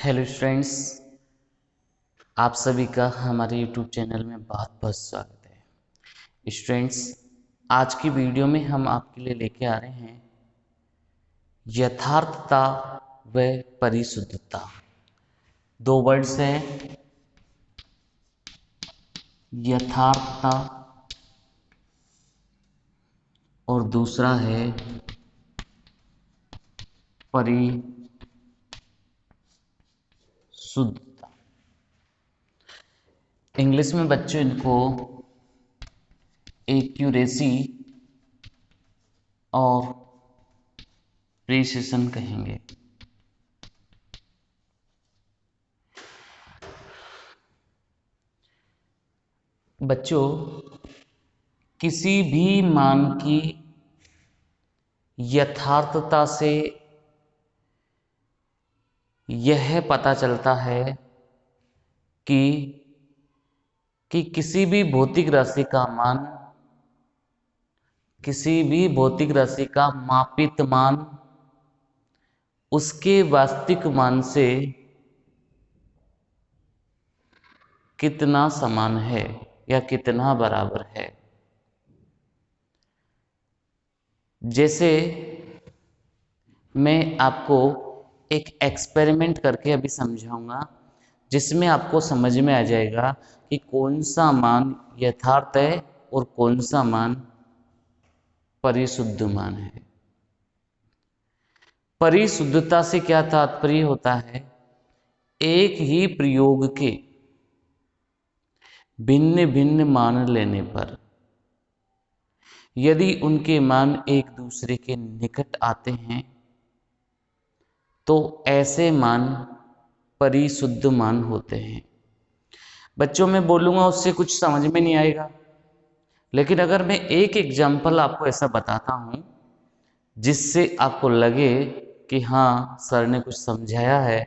Hello students, आप सभी का हमारे यूट्यूब चैनल में बहुत बहुत स्वागत है। स्टूडेंट्स, आज की वीडियो में हम आपके लिए लेके आ रहे हैं यथार्थता व परिशुद्धता। दो वर्ड्स हैं, यथार्थता और दूसरा है परिशुद्धता। इंग्लिश में बच्चों इनको एक्यूरेसी और प्रिसिशन कहेंगे। बच्चों, किसी भी मान की यथार्थता से यह पता चलता है कि किसी भी भौतिक राशि का मान, किसी भी भौतिक राशि का मापित मान उसके वास्तविक मान से कितना समान है या कितना बराबर है। जैसे मैं आपको एक एक्सपेरिमेंट करके अभी समझाऊंगा, जिसमें आपको समझ में आ जाएगा कि कौन सा मान यथार्थ है और कौन सा मान परिशुद्ध मान है। परिशुद्धता से क्या तात्पर्य होता है? एक ही प्रयोग के भिन्न भिन्न मान लेने पर यदि उनके मान एक दूसरे के निकट आते हैं तो ऐसे मान परिशुद्ध मान होते हैं। बच्चों, मैं बोलूँगा उससे कुछ समझ में नहीं आएगा, लेकिन अगर मैं एक एग्जाम्पल आपको ऐसा बताता हूँ जिससे आपको लगे कि हाँ सर ने कुछ समझाया है,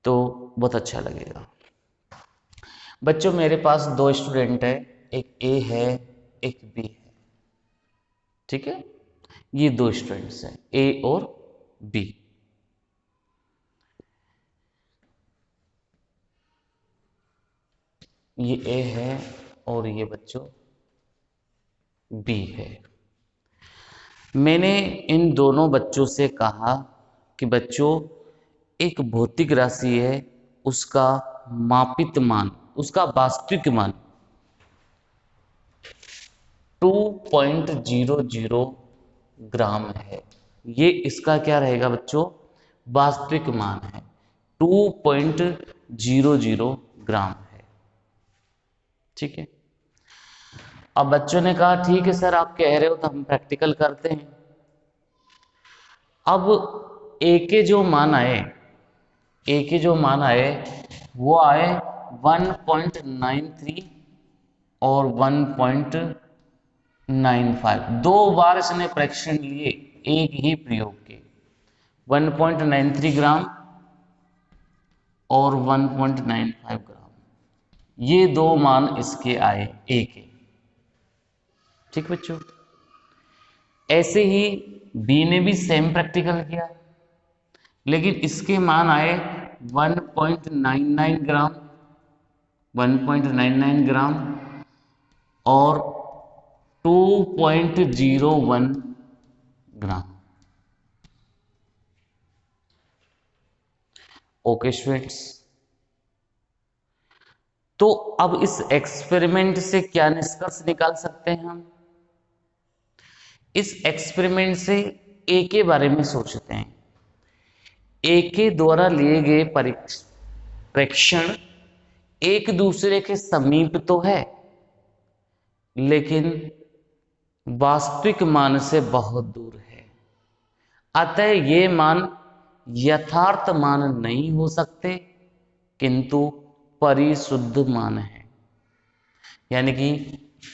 तो बहुत अच्छा लगेगा। बच्चों, मेरे पास दो स्टूडेंट है, एक ए है एक बी है। ठीक है, ये दो स्टूडेंट्स हैं, ए और बी। ये ए है और ये बच्चों बी है। मैंने इन दोनों बच्चों से कहा कि बच्चों, एक भौतिक राशि है, उसका मापित मान, उसका वास्तविक मान 2.00 ग्राम है। ये इसका क्या रहेगा बच्चों? वास्तविक मान है, 2.00 ग्राम है। ठीक है। अब बच्चों ने कहा ठीक है सर, आप कह रहे हो तो हम प्रैक्टिकल करते हैं। अब ए के जो मान आए, ए के जो मान आए वो आए 1.93 और 1.95। दो बार इसने फ्रैक्शन लिए एक ही प्रयोग के, 1.93 ग्राम और 1.95 ग्राम। ये दो मान इसके आए ए के। ठीक बच्चों, ऐसे ही बी ने भी सेम प्रैक्टिकल किया, लेकिन इसके मान आए 1.99 ग्राम, 1.99 ग्राम और 2.01 ग्राम। ओके स्टूडेंट्स, तो अब इस एक्सपेरिमेंट से क्या निष्कर्ष निकाल सकते हैं हम? इस एक्सपेरिमेंट से ए के बारे में सोचते हैं। ए के द्वारा लिए गए प्रेक्षण एक दूसरे के समीप तो है, लेकिन वास्तविक मान से बहुत दूर है। अतः ये मान यथार्थ मान नहीं हो सकते, किंतु परिशुद्ध मान है। यानी कि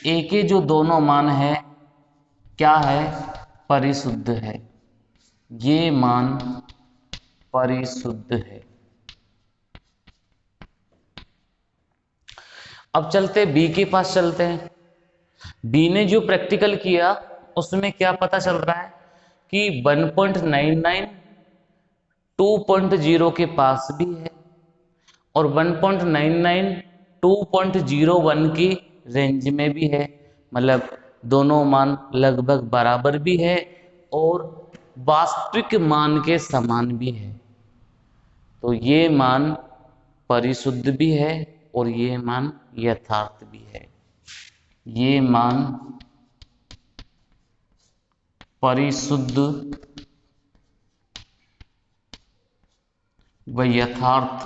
ए के जो दोनों मान है क्या है? परिशुद्ध है। ये मान परिशुद्ध है। अब चलते बी के पास चलते हैं। बी ने जो प्रैक्टिकल किया उसमें क्या पता चल रहा है कि 1.99 2.0 के पास भी है और 1.99 2.01 की रेंज में भी है, मतलब दोनों मान लगभग बराबर भी है और वास्तविक मान के समान भी है। तो ये मान परिशुद्ध भी है और ये मान यथार्थ भी है। ये मान परिशुद्ध व यथार्थ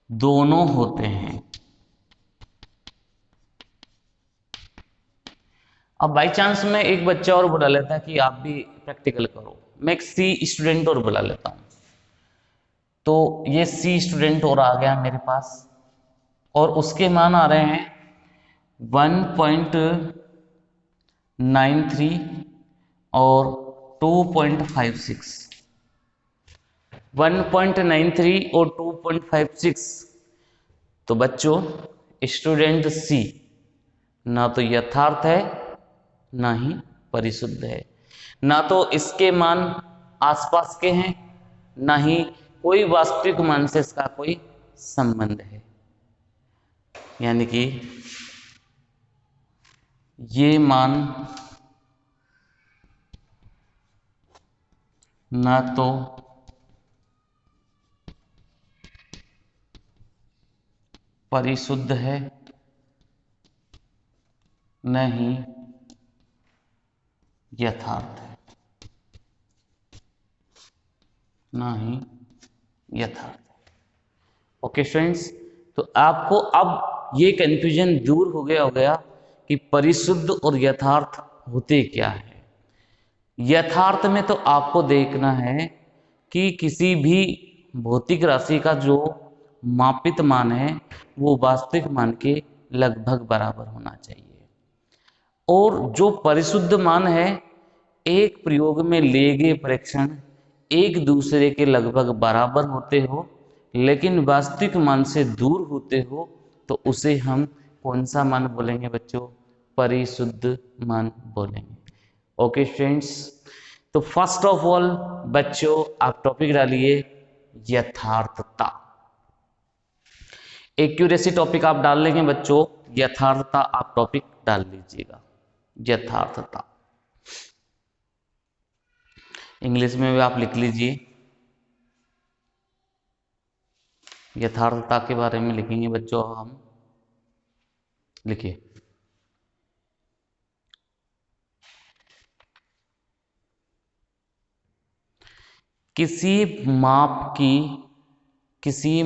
दोनों होते हैं। अब बाई चांस में एक बच्चा और बुला लेता है कि आप भी प्रैक्टिकल करो, मैं एक सी स्टूडेंट और बुला लेता हूं। तो ये सी स्टूडेंट और आ गया मेरे पास और उसके मान आ रहे हैं 1.93 और 2.56। 1.93 और 2.56। तो बच्चों स्टूडेंट सी ना तो यथार्थ है ना ही परिशुद्ध है, ना तो इसके मान आसपास के हैं ना ही कोई वास्तविक मान से इसका कोई संबंध है। यानी कि ये मान ना तो परिशुद्ध है न ही यथार्थ है, ना ही यथार्थ है। ओके फ्रेंड्स, तो आपको अब ये कंफ्यूजन दूर हो गया कि परिशुद्ध और यथार्थ होते क्या है। यथार्थ में तो आपको देखना है कि किसी भी भौतिक राशि का जो मापित मान है वो वास्तविक मान के लगभग बराबर होना चाहिए, और जो परिशुद्ध मान है एक प्रयोग में लिए गए परीक्षण एक दूसरे के लगभग बराबर होते हो लेकिन वास्तविक मान से दूर होते हो, तो उसे हम कौन सा मान बोलेंगे बच्चों? परिशुद्ध मान बोलेंगे। ओके स्टूडेंट्स, तो फर्स्ट ऑफ ऑल बच्चों आप टॉपिक डालिए यथार्थता। एक्यूरेसी टॉपिक आप डाल लेंगे बच्चों, यथार्थता आप टॉपिक डाल लीजिएगा। यथार्थता इंग्लिश में भी आप लिख लीजिए, यथार्थता के बारे में लिखेंगे बच्चों हम। लिखिए किसी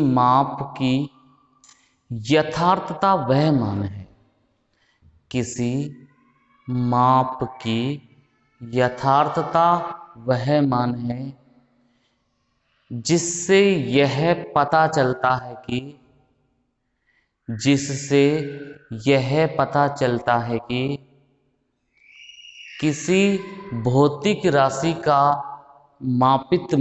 माप की यथार्थता वह मान है, किसी माप की यथार्थता वह मान है जिससे यह पता चलता है कि किसी भौतिक राशि का मापित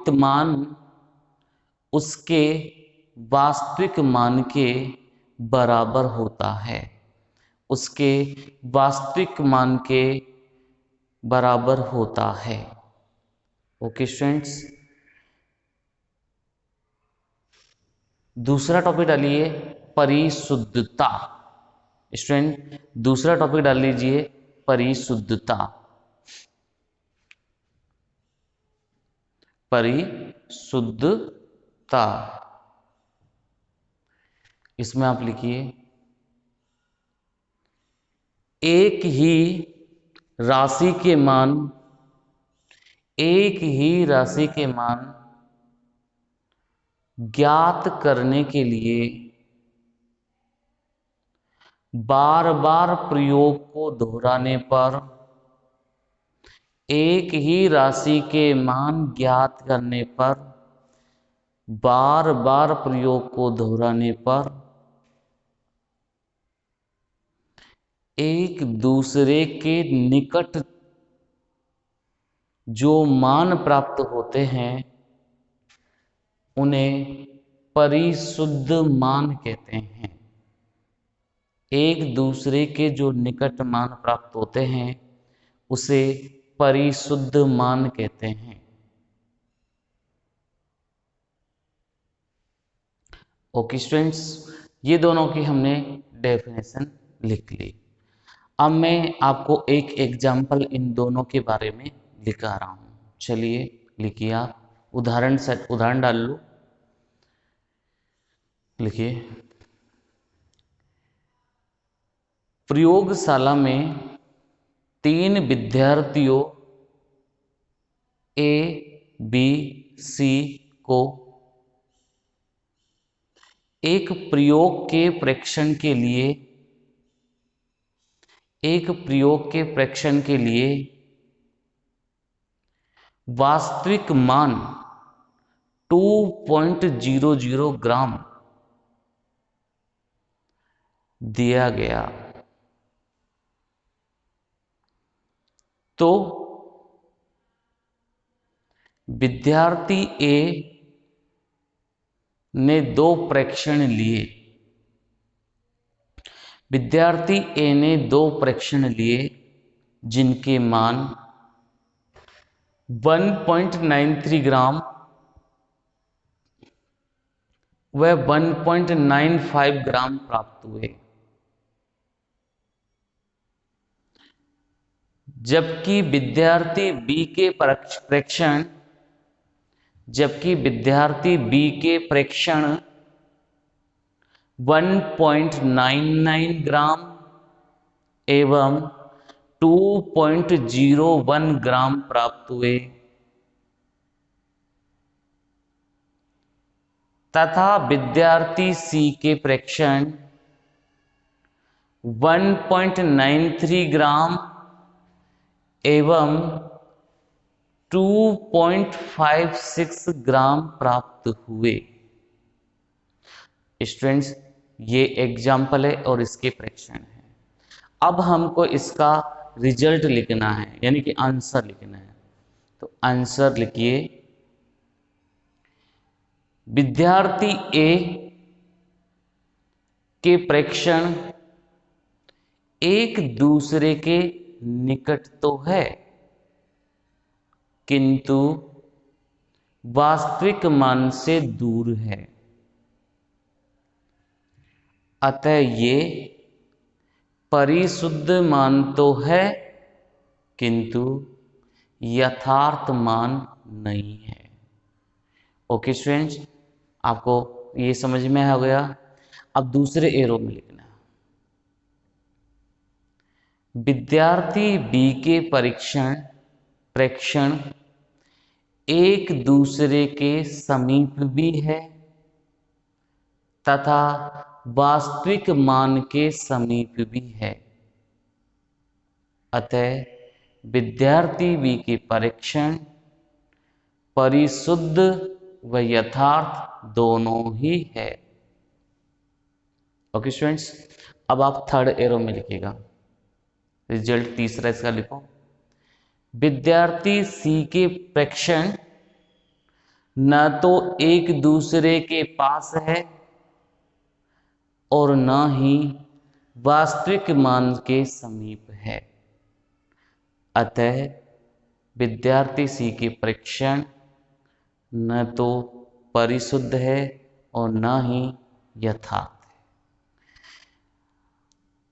मान उसके वास्तविक मान के बराबर होता है, उसके वास्तविक मान के बराबर होता है। ओके स्टूडेंट्स, दूसरा टॉपिक डालिए परिशुद्धता। स्टूडेंट दूसरा टॉपिक डाल लीजिए परिशुद्धता। परिशुद्धता इसमें आप लिखिए एक ही राशि के मान ज्ञात करने के लिए बार बार प्रयोग को दोहराने पर, एक ही राशि के मान ज्ञात करने पर बार बार प्रयोग को दोहराने पर एक दूसरे के निकट जो मान प्राप्त होते हैं उन्हें परिशुद्ध मान कहते हैं। एक दूसरे के जो निकट मान प्राप्त होते हैं उसे परिशुद्ध मान कहते हैं। ओके स्टूडेंट्स, ये दोनों की हमने डेफिनेशन लिख ली। अब मैं आपको एक एग्जाम्पल इन दोनों के बारे में लिखा रहा हूँ। चलिए लिखिए, आप उदाहरण डाल लो। लिखिए, प्रयोगशाला में 3 विद्यार्थियों ए, बी, सी को एक प्रयोग के प्रेक्षण के लिए वास्तविक मान 2.00 ग्राम दिया गया, तो विद्यार्थी ए ने 2 प्रेक्षण लिए। जिनके मान 1.93 ग्राम व 1.95 ग्राम प्राप्त हुए, जबकि विद्यार्थी बी के प्रेक्षण 1.99 ग्राम एवं 2.01 ग्राम प्राप्त हुए, तथा विद्यार्थी सी के प्रेक्षण 1.93 ग्राम एवं 2.56 ग्राम प्राप्त हुए। स्टूडेंट्स, ये एग्जाम्पल है और इसके प्रेक्षण है। अब हमको इसका रिजल्ट लिखना है, यानी कि आंसर लिखना है। तो आंसर लिखिए, विद्यार्थी ए के प्रेक्षण एक दूसरे के निकट तो है, किंतु वास्तविक मान से दूर है, अतः ये परिशुद्ध मान तो है किंतु यथार्थ मान नहीं है। ओके स्टूडेंट्स, आपको ये समझ में आ गया। अब दूसरे एरो में लिखना, विद्यार्थी बी के प्रेक्षण एक दूसरे के समीप भी है तथा वास्तविक मान के समीप भी है, अतः विद्यार्थी बी के परीक्षण परिशुद्ध व यथार्थ दोनों ही है। ओके स्टूडेंट्स, अब आप थर्ड एरो में लिखिएगा, रिजल्ट तीसरा इसका लिखो, विद्यार्थी सी के प्रेक्षण न तो एक दूसरे के पास है और न ही वास्तविक मान के समीप है, अतः विद्यार्थी सी के परीक्षण न तो परिशुद्ध है और न ही यथार्थ है।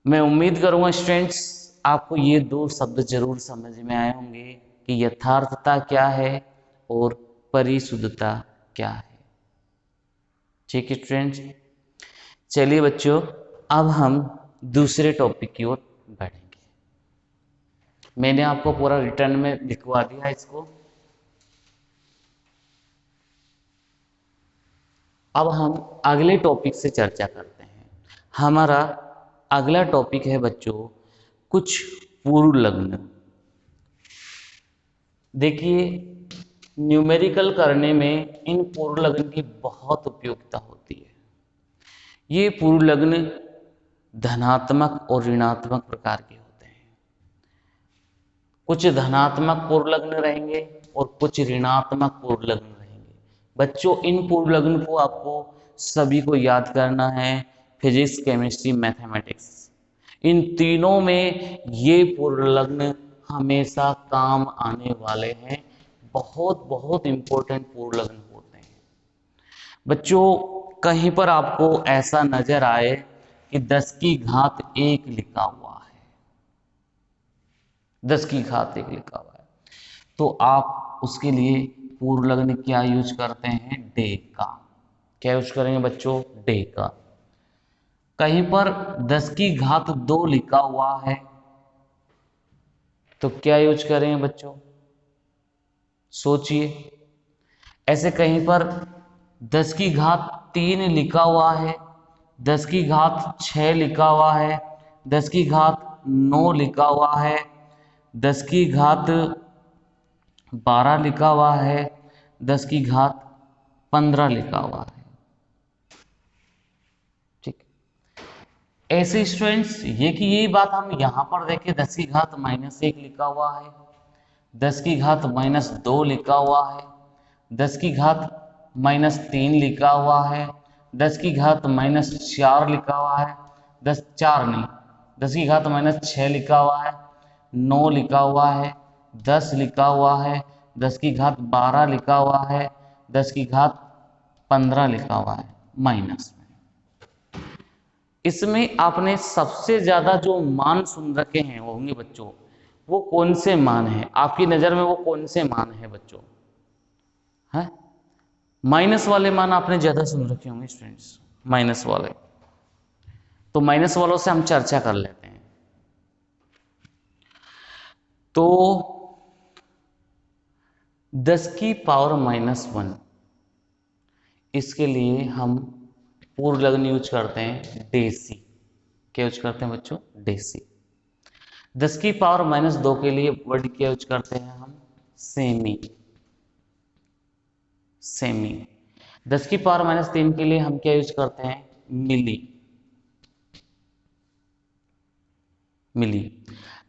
मैं उम्मीद करूंगा स्टूडेंट्स आपको ये 2 शब्द जरूर समझ में आए होंगे कि यथार्थता क्या है और परिशुद्धता क्या है। ठीक है स्टूडेंट्स, चलिए बच्चों, अब हम दूसरे टॉपिक की ओर बढ़ेंगे। मैंने आपको पूरा रिटर्न में लिखवा दिया इसको। अब हम अगले टॉपिक से चर्चा करते हैं। हमारा अगला टॉपिक है बच्चों कुछ पूर्व लग्न। देखिए, न्यूमेरिकल करने में इन पूर्व लग्न की बहुत उपयोगिता होती है। ये पूर्व लग्न धनात्मक और ऋणात्मक प्रकार के होते हैं। कुछ धनात्मक पूर्व लग्न रहेंगे और कुछ ऋणात्मक पूर्व लग्न रहेंगे। बच्चों, इन पूर्व लग्न को आपको सभी को याद करना है, फिजिक्स, केमिस्ट्री, मैथमेटिक्स। इन तीनों में ये पूर्णलग्न हमेशा काम आने वाले हैं, बहुत बहुत इंपॉर्टेंट पूर्णलग्न होते हैं। बच्चों कहीं पर आपको ऐसा नजर आए कि 10 की घात 1 लिखा हुआ है, 10 की घात 1 लिखा हुआ है, तो आप उसके लिए पूर्णलग्न क्या यूज करते हैं? डे का। क्या यूज करेंगे बच्चों? डे का। कहीं पर 10 की घात 2 लिखा हुआ है तो क्या यूज करेंगे बच्चों? सोचिए। ऐसे कहीं पर 10 की घात 3 लिखा हुआ है, 10 की घात 6 लिखा हुआ है, 10 की घात 9 लिखा हुआ है, 10 की घात 12 लिखा हुआ है, 10 की घात 15 लिखा हुआ है। ठीक। ऐसे स्टूडेंट्स ये कि यही बात हम यहां पर देखें, 10 की घात -1 लिखा हुआ है, 10 की घात -2 लिखा हुआ है, 10 की घात -3 लिखा हुआ है, 10 की घात -4 लिखा हुआ है, 10 4 नहीं, 10 की घात -6 लिखा हुआ है, 9 लिखा हुआ है, 10 लिखा हुआ है, 10 की घात 12 लिखा हुआ है, 10 की घात 15 लिखा हुआ है माइनस में। इसमें आपने सबसे ज्यादा जो मान सुन रखे हैं वो होंगे बच्चों, वो कौन से मान है आपकी नजर में? वो कौन से मान है बच्चों? है माइनस वाले मान आपने ज्यादा सुन रखे होंगे स्टूडेंट्स, माइनस वाले। तो माइनस वालों से हम चर्चा कर लेते हैं। तो 10 की पावर -1, इसके लिए हम पूर्णलग्न यूज करते हैं डेसी। क्या यूज करते हैं बच्चों? डेसी। 10 की पावर -2 के लिए वर्ड क्या यूज करते हैं हम? सेमी। सेमी। 10 की पावर -3 के लिए हम क्या यूज करते हैं? मिली। मिली।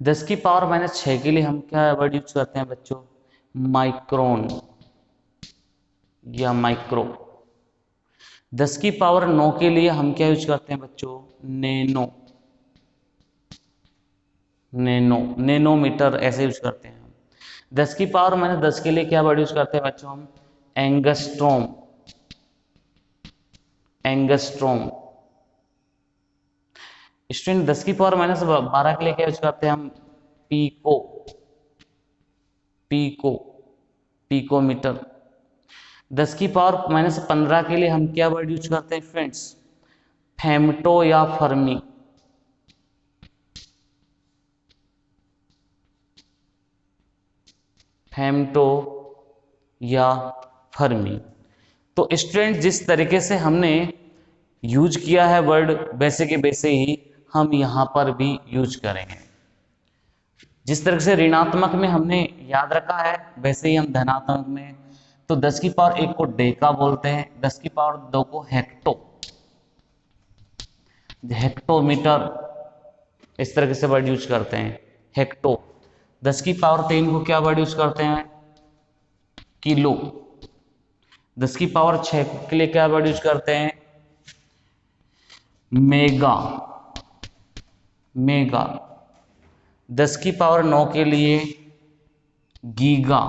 10 की पावर -6 के लिए हम क्या वर्ड यूज करते हैं बच्चों? माइक्रोन या माइक्रो। 10 की पावर 9 के लिए हम क्या यूज करते हैं बच्चों? नैनो। नैनो, नैनोमीटर ऐसे यूज करते हैं हम। 10 की पावर -10 के लिए क्या वर्ड यूज करते हैं बच्चों हम? एंगस्ट्रोम। एंगस्ट्रोम। स्टूडेंट 10 की पावर -12 के लिए क्या यूज करते हैं हम? पीको। Pico, picometre. 10 की पावर -15 के लिए हम क्या वर्ड यूज करते हैं फ्रेंड्स? फेमटो या फर्मी। फेमटो या फर्मी। तो स्टूडेंट जिस तरीके से हमने यूज किया है वर्ड, वैसे के वैसे ही हम यहां पर भी यूज करेंगे। जिस तरह से ऋणात्मक में हमने याद रखा है वैसे ही हम धनात्मक में। तो 10 की पावर 1 को डेका बोलते हैं, 10 की पावर 2 को हेक्टो, हेक्टोमीटर, इस तरह से वर्ड यूज करते हैं हेक्टो। 10 की पावर 3 को क्या वर्ड यूज करते हैं? किलो। 10 की पावर 6 के लिए क्या वर्ड यूज करते हैं? मेगा। मेगा। 10 की पावर 9 के लिए गीगा।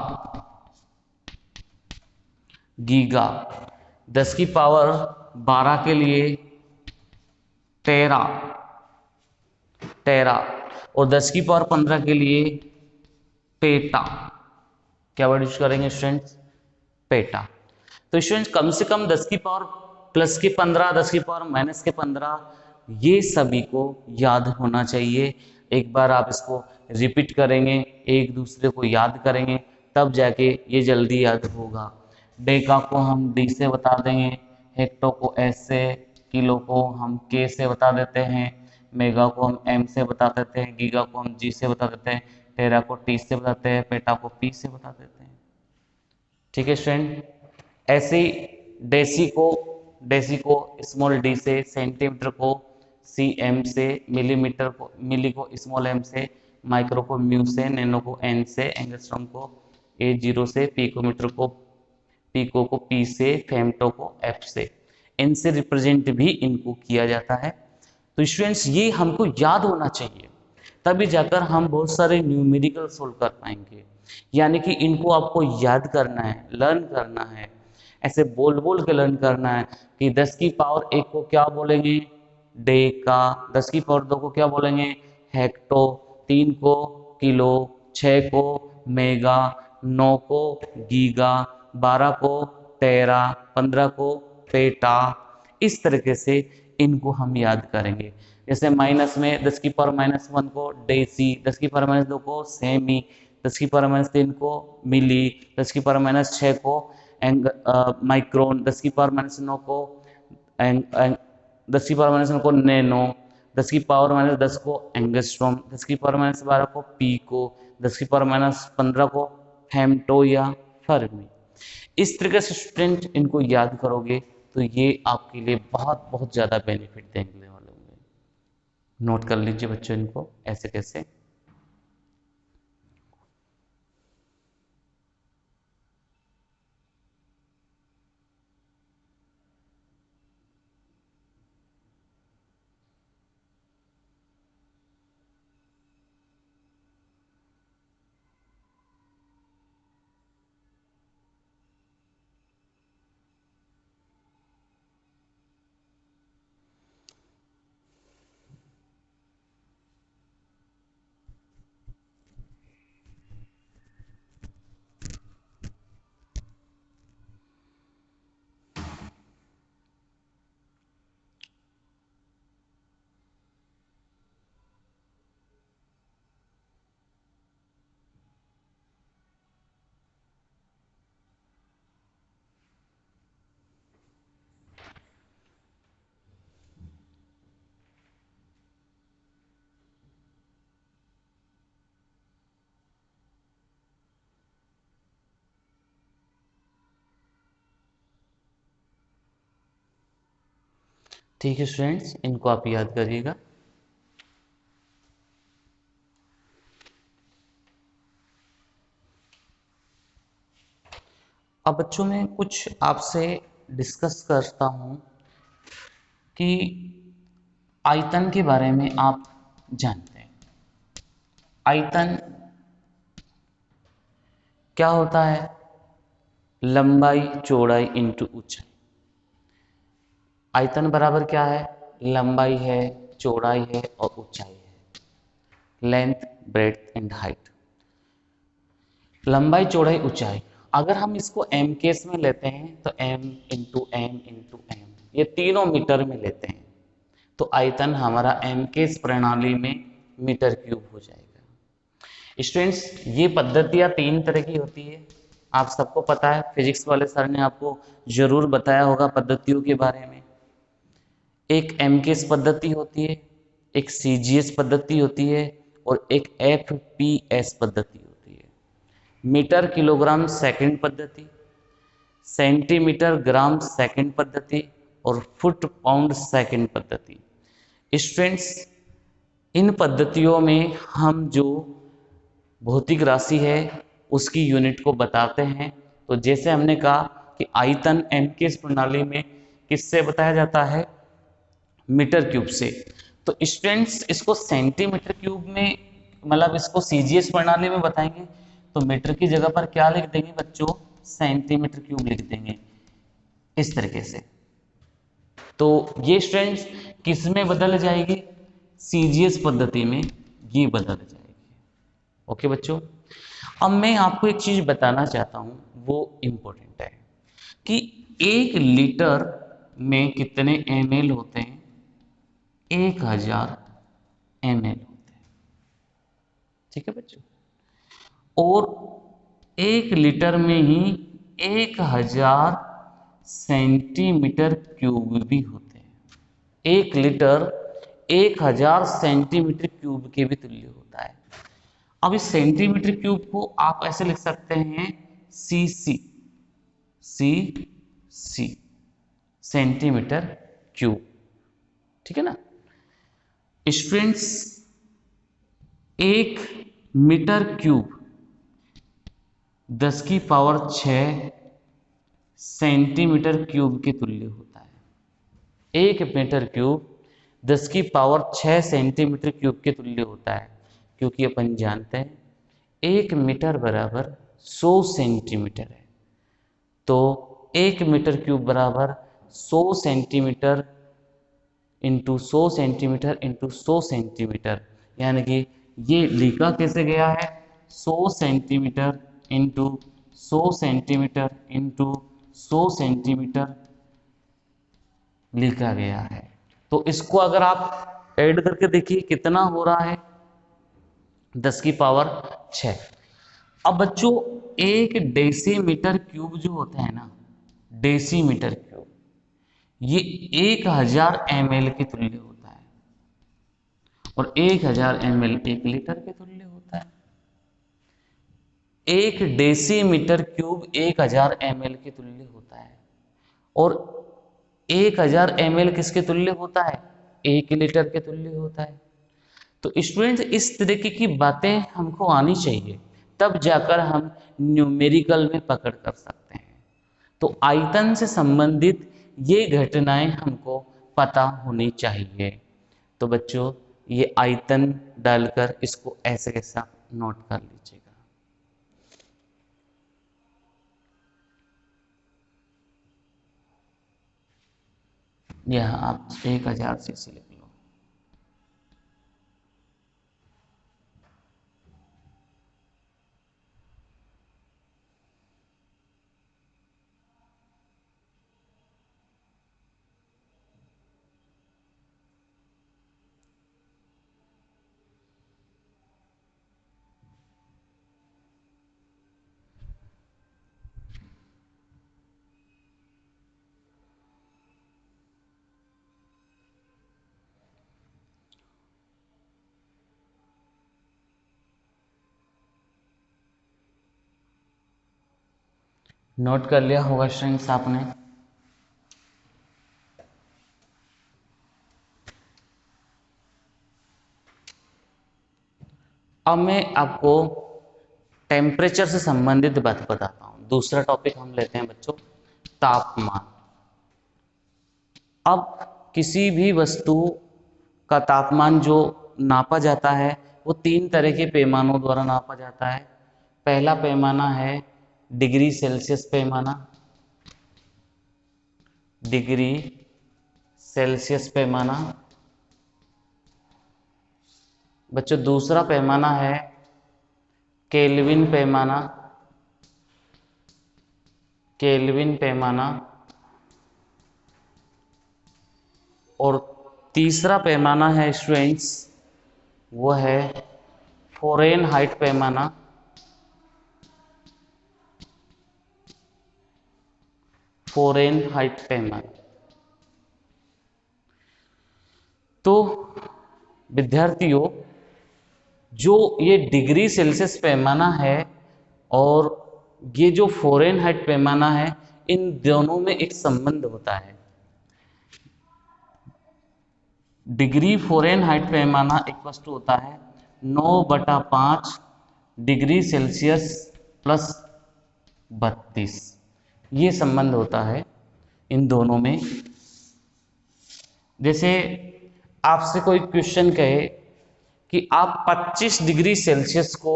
गीगा। 10 की पावर 12 के लिए टेरा। टेरा। और 10 की पावर 15 के लिए पेटा। क्या वर्ड यूज करेंगे स्टूडेंट्स? पेटा। तो स्टूडेंट्स कम से कम 10 की पावर +15, 10 की पावर -15, ये सभी को याद होना चाहिए। एक बार आप इसको रिपीट करेंगे, एक दूसरे को याद करेंगे, तब जाके ये जल्दी याद होगा। डेका को हम डी से बता देंगे, हेक्टो को एस से, किलो को हम के से बता देते हैं, मेगा को हम एम से बता देते हैं, गीगा को हम जी से बता देते हैं, टेरा को टी से बताते हैं, पेटा को पी से बता देते हैं। ठीक है स्टूडेंट। ऐसे ही डेसी को स्मॉल डी से, सेंटीमीटर को सी एम से, मिलीमीटर को मिली को स्मॉल एम से, माइक्रो को म्यू से, नैनो को एन से, एंगस्ट्रॉम को A0 से, पीको को P से, फेमटो को F से, इनसे रिप्रेजेंट भी इनको किया जाता है। तो स्टूडेंट्स ये हमको याद होना चाहिए, तभी जाकर हम बहुत सारे न्यूमेरिकल सोल्व कर पाएंगे। यानी कि इनको आपको याद करना है, लर्न करना है, ऐसे बोल बोल के लर्न करना है कि 10 की पावर 1 को क्या बोलेंगे, डेका, 10 की पावर 2 को क्या बोलेंगे, हेक्टो, 3 को किलो, 6 को मेगा, 9 को गीगा, 12 को टेरा, 15 को पेटा। इस तरीके से इनको हम याद करेंगे। जैसे माइनस में 10 की पावर -1 को डेसी, 10 की पावर -2 को सेमी, 10 की पावर -3 को मिली, 10 की पावर -6 को माइक्रोन, 10 की पावर -9 को 10 की पावर -9 को नैनो, 10 की पावर -10 को एंगस्ट्रॉम, 10 की पावर -12 को पीको, 10 की पावर -15 को फेम्टो या फर्मी। इस तरीके से स्टूडेंट इनको याद करोगे तो ये आपके लिए बहुत बहुत ज़्यादा बेनिफिट देने वाले होंगे। नोट कर लीजिए बच्चों इनको ऐसे कैसे। ठीक है स्टूडेंट्स, इनको आप याद करिएगा। अब बच्चों में कुछ आपसे डिस्कस करता हूं कि आयतन के बारे में आप जानते हैं। आयतन क्या होता है? लंबाई चौड़ाई इंटू ऊंचाई। आयतन बराबर क्या है? लंबाई है, चौड़ाई है और ऊंचाई है। Length, breadth and height. लंबाई चौड़ाई ऊंचाई, अगर हम इसको एम केस में लेते हैं तो M into M into M, ये तीनों मीटर में लेते हैं तो आयतन हमारा एम केस प्रणाली में मीटर क्यूब हो जाएगा। स्टूडेंट्स ये पद्धतियाँ 3 तरह की होती है, आप सबको पता है, फिजिक्स वाले सर ने आपको जरूर बताया होगा पद्धतियों के बारे में। एक एमकेएस पद्धति होती है, एक सीजीएस पद्धति होती है और एक एफपीएस पद्धति होती है। मीटर किलोग्राम सेकंड पद्धति, सेंटीमीटर ग्राम सेकंड पद्धति और फुट पाउंड सेकंड पद्धति। स्टूडेंट्स इन पद्धतियों में हम जो भौतिक राशि है उसकी यूनिट को बताते हैं। तो जैसे हमने कहा कि आयतन एमकेएस प्रणाली में किससे बताया जाता है? मीटर क्यूब से। तो स्टूडेंट्स इसको सेंटीमीटर क्यूब में, मतलब इसको सीजीएस प्रणाली में बताएंगे तो मीटर की जगह पर क्या लिख देंगे बच्चों? सेंटीमीटर क्यूब लिख देंगे इस तरीके से। तो ये स्टूडेंट्स किस में बदल जाएगी? सीजीएस पद्धति में ये बदल जाएगी। ओके बच्चों, अब मैं आपको एक चीज बताना चाहता हूं, वो इंपॉर्टेंट है कि 1 लीटर में कितने ml होते हैं? 1000 ml होते हैं। ठीक है बच्चों, और 1 लीटर में ही 1000 सेंटीमीटर क्यूब भी होते हैं। 1 लीटर 1000 सेंटीमीटर क्यूब के भी तुल्य होता है। अब इस सेंटीमीटर क्यूब को आप ऐसे लिख सकते हैं सीसी, सी सेंटीमीटर क्यूब। ठीक है ना स्टूडेंट्स? 1 मीटर क्यूब 10 की पावर 6 सेंटीमीटर क्यूब के तुल्य होता है। 1 मीटर क्यूब 10 की पावर 6 सेंटीमीटर क्यूब के तुल्य होता है, क्योंकि अपन जानते हैं 1 मीटर बराबर 100 सेंटीमीटर है। तो 1 मीटर क्यूब बराबर 100 centimetre into 100 centimetre into 100 centimetre, यानी कि ये लिखा कैसे गया है 100 centimetre into 100 centimetre into 100 centimetre लिखा गया है। तो इसको अगर आप ऐड करके देखिए कितना हो रहा है 10 की पावर 6। अब बच्चों एक डेसीमीटर क्यूब जो होता है ना, डेसीमीटर क्यूब, ये 1000 ml के तुल्य होता है, और 1000 ml 1 लीटर के तुल्य होता है। एक डेसीमीटर क्यूब 1000 ml के तुल्य होता है, और 1000 ml किसके तुल्य होता है 1 लीटर के तुल्य होता है। तो स्टूडेंट्स इस तरीके की बातें हमको आनी चाहिए, तब जाकर हम न्यूमेरिकल में पकड़ कर सकते हैं। तो आयतन से संबंधित ये घटनाएं हमको पता होनी चाहिए। तो बच्चों ये आयतन डालकर इसको ऐसे कैसा नोट कर लीजिएगा। यह आप 1000 सीसी लिख लो। नोट कर लिया होगा स्टूडेंट्स आपने। अब मैं आपको टेम्परेचर से संबंधित बात बताता हूँ। दूसरा टॉपिक हम लेते हैं बच्चों तापमान। अब किसी भी वस्तु का तापमान जो नापा जाता है वो 3 तरह के पैमानों द्वारा नापा जाता है। पहला पैमाना है डिग्री सेल्सियस पैमाना, डिग्री सेल्सियस पैमाना। बच्चों दूसरा पैमाना है केल्विन पैमाना, केल्विन पैमाना। और तीसरा पैमाना है स्टूडेंट्स वो है फ़ारेनहाइट पैमाना, फ़ारेनहाइट पैमाना। तो विद्यार्थियों जो ये डिग्री सेल्सियस पैमाना है और ये जो फ़ारेनहाइट पैमाना है, इन दोनों में एक संबंध होता है। डिग्री फ़ारेनहाइट पैमाना इक्वल टू होता है 9/5 डिग्री सेल्सियस प्लस 32। ये संबंध होता है इन दोनों में। जैसे आपसे कोई क्वेश्चन कहे कि आप 25 डिग्री सेल्सियस को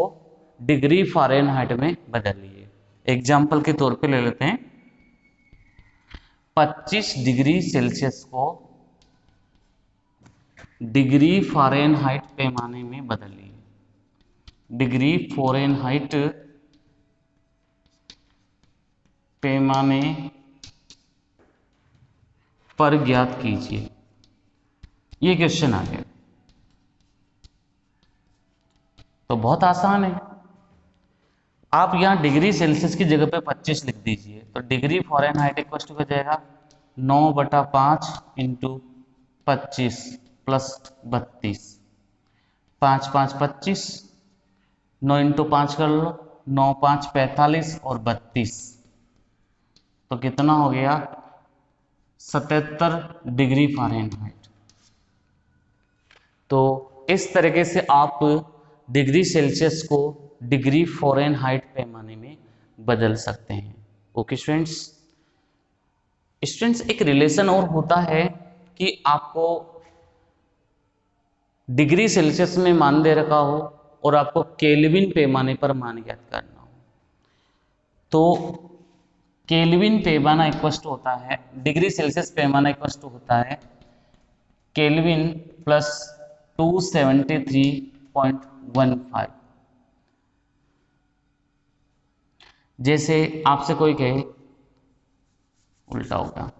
डिग्री फ़ारेनहाइट में बदलिए। एग्जाम्पल के तौर पे ले लेते हैं 25 डिग्री सेल्सियस को डिग्री फ़ारेनहाइट पैमाने में बदलिए। डिग्री फ़ारेनहाइट पैमाने पर ज्ञात कीजिए। ये क्वेश्चन आ गया। तो बहुत आसान है, आप यहाँ डिग्री सेल्सियस की जगह पे 25 लिख दीजिए। तो डिग्री फ़ारेनहाइट इक्वल टू हो जाएगा 9/5 इंटू 25 प्लस 32। 5 5 25, 9 इंटू 5 कर लो, 9 5 45 और 32। तो कितना हो गया 77 डिग्री फ़ारेनहाइट। तो इस तरीके से आप डिग्री सेल्सियस को डिग्री फ़ारेनहाइट पैमाने में बदल सकते हैं। Okay students. स्टूडेंट्स एक रिलेशन और होता है कि आपको डिग्री सेल्सियस में मान दे रखा हो और आपको केल्विन पैमाने पर मान ज्ञात करना हो, तो केल्विन पैमाना इक्वल टू होता है, डिग्री सेल्सियस पैमाना इक्वल टू होता है केल्विन प्लस 273.15। जैसे आपसे कोई कहे, उल्टा होगा,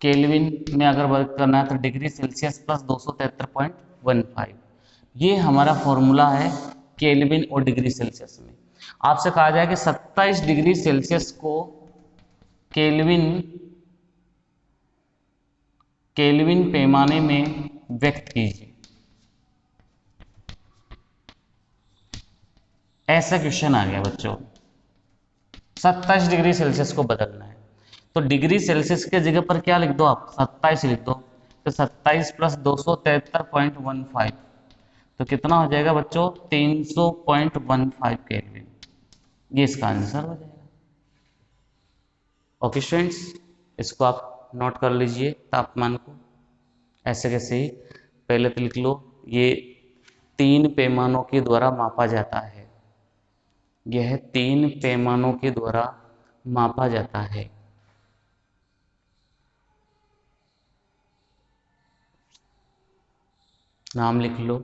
केल्विन में अगर वर्क करना है तो डिग्री सेल्सियस प्लस 273.15, ये हमारा फॉर्मूला है केल्विन और डिग्री सेल्सियस में। आपसे कहा जाए कि 27 डिग्री सेल्सियस को केल्विन पैमाने में व्यक्त कीजिए। ऐसा क्वेश्चन आ गया बच्चों, 27 डिग्री सेल्सियस को बदलना है, तो डिग्री सेल्सियस के जगह पर क्या लिख दो आप, 27 लिख दो, तो 27 प्लस 273.15, तो कितना हो जाएगा बच्चों, 300.15 केल्विन। ये इसका आंसर हो जाएगा। ओके स्टूडेंट्स, इसको आप नोट कर लीजिए तापमान को। ऐसे कैसे ही पहले तो लिख लो, ये 3 पैमानों के द्वारा मापा जाता है, यह 3 पैमानों के द्वारा मापा जाता है। नाम लिख लो,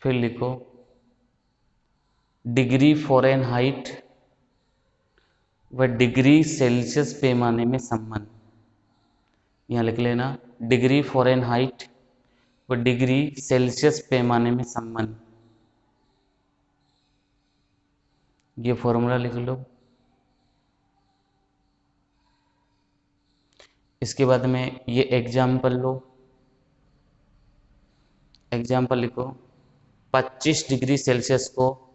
फिर लिखो डिग्री फ़ारेनहाइट व डिग्री सेल्सियस पैमाने में संबंध। यहाँ लिख लेना डिग्री फ़ारेनहाइट व डिग्री सेल्सियस पैमाने में संबंध, ये फॉर्मूला लिख लो। इसके बाद में ये एग्जाम्पल लो, एग्जाम्पल लिखो 25 डिग्री सेल्सियस को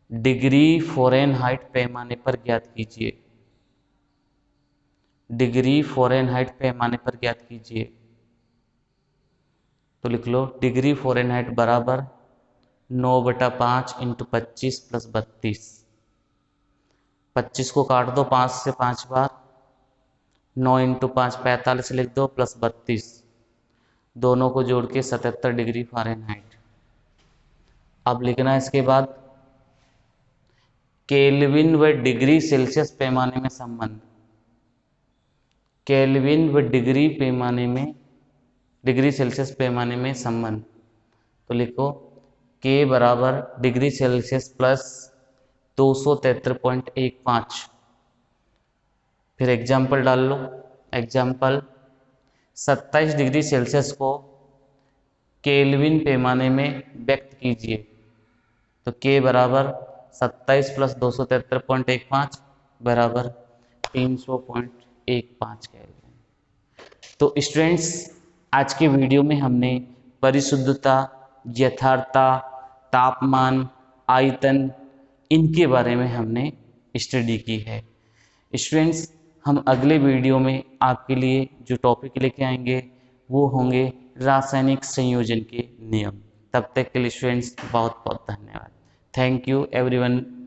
डिग्री फ़ारेनहाइट पैमाने पर ज्ञात कीजिए, डिग्री फ़ारेनहाइट पैमाने पर ज्ञात कीजिए। तो लिख लो डिग्री फ़ारेनहाइट बराबर 9/5 × 25 + 32। 25 को काट दो 5 से 5 बार, 9 × 5 45 लिख दो, प्लस 32, दोनों को जोड़ के 77 डिग्री फ़ारेनहाइट। अब लिखना है इसके बाद केल्विन व डिग्री सेल्सियस पैमाने में संबंध, केल्विन व डिग्री सेल्सियस पैमाने में संबंध। तो लिखो K बराबर डिग्री सेल्सियस प्लस 273.15। फिर एग्जाम्पल डाल लो, एग्जाम्पल 27 डिग्री सेल्सियस को केल्विन पैमाने में व्यक्त कीजिए। तो K बराबर 27 प्लस 273.15 बराबर 300.15 केल्विन। तो स्टूडेंट्स, आज के वीडियो में हमने परिशुद्धता, यथार्थता, तापमान, आयतन, इनके बारे में हमने स्टडी की है। स्टूडेंट्स, हम अगले वीडियो में आपके लिए जो टॉपिक लेके आएंगे वो होंगे रासायनिक संयोजन के नियम। तब तक के लिए स्टूडेंट्स बहुत बहुत धन्यवाद। Thank you everyone.